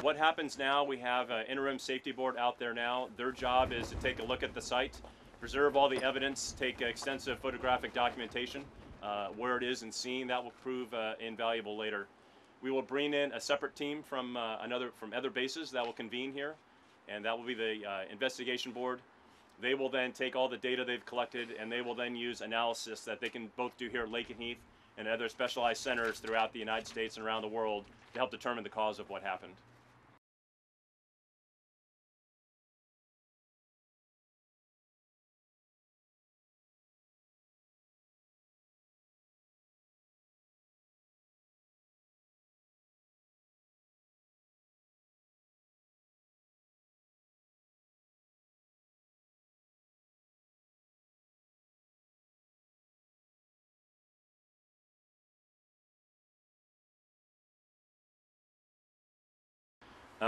What happens now, we have an interim safety board out there now. Their job is to take a look at the site, preserve all the evidence, take extensive photographic documentation where it is and seeing that will prove invaluable later. We will bring in a separate team from other bases that will convene here, and that will be the investigation board. They will then take all the data they've collected, and they will then use analysis that they can both do here at Lakenheath Heath and other specialized centers throughout the United States and around the world to help determine the cause of what happened.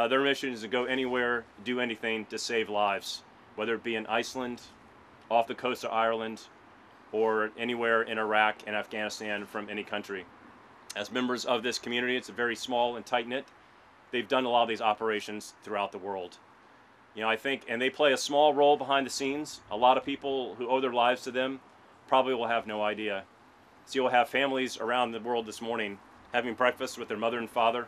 Their mission is to go anywhere, do anything to save lives, whether it be in Iceland, off the coast of Ireland, or anywhere in Iraq and Afghanistan from any country. As members of this community, it's a very small and tight-knit. They've done a lot of these operations throughout the world. I think, and they play a small role behind the scenes. A lot of people who owe their lives to them probably will have no idea. So you'll have families around the world this morning having breakfast with their mother and father,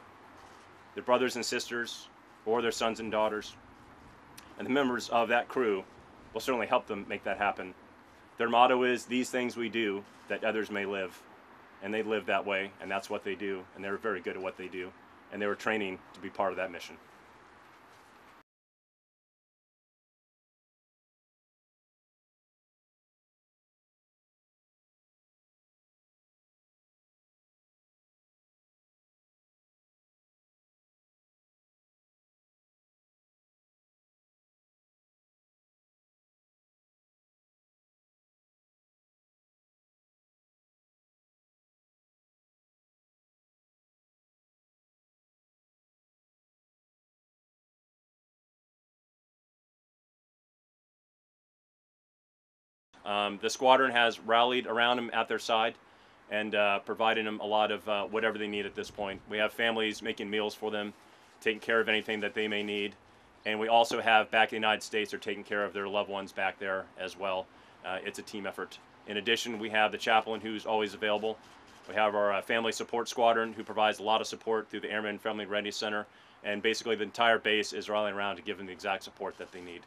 their brothers and sisters, or their sons and daughters. And the members of that crew will certainly help them make that happen. Their motto is, "These things we do, that others may live." And they live that way, and that's what they do, and they're very good at what they do. And they were training to be part of that mission. The squadron has rallied around them at their side and providing them a lot of whatever they need at this point. We have families making meals for them, taking care of anything that they may need. And we also have back in the United States, they're taking care of their loved ones back there as well. It's a team effort. In addition, we have the chaplain who's always available. We have our family support squadron who provides a lot of support through the Airmen Family Readiness Center. And basically the entire base is rallying around to give them the exact support that they need.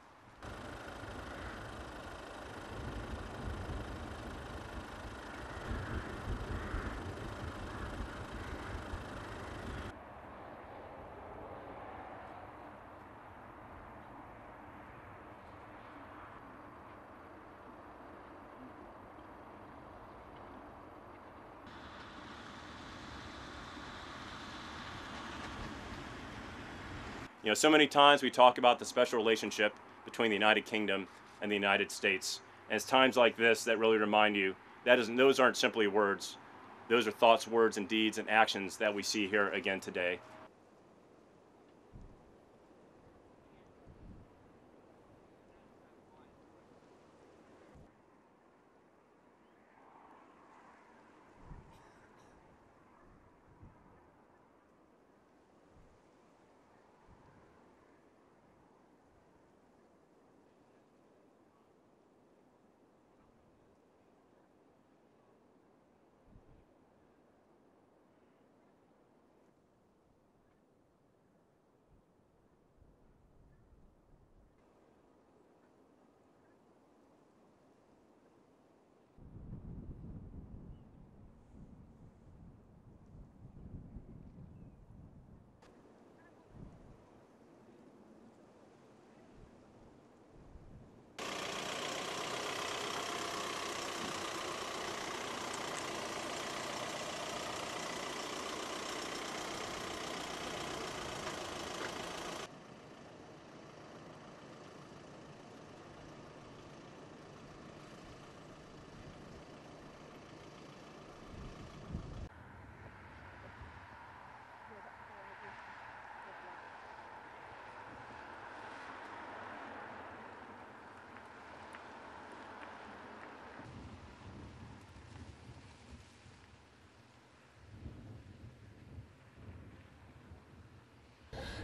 So many times we talk about the special relationship between the United Kingdom and the United States. And it's times like this that really remind you those aren't simply words. Those are thoughts, words, and deeds and actions that we see here again today.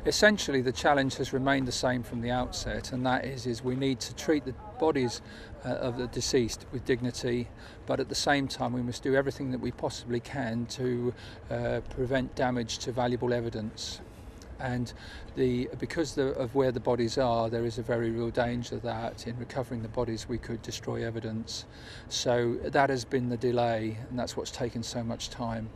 Essentially, the challenge has remained the same from the outset, and that is we need to treat the bodies of the deceased with dignity, but at the same time we must do everything that we possibly can to prevent damage to valuable evidence. And because of where the bodies are, there is a very real danger that in recovering the bodies we could destroy evidence. So that has been the delay, and that's what's taken so much time.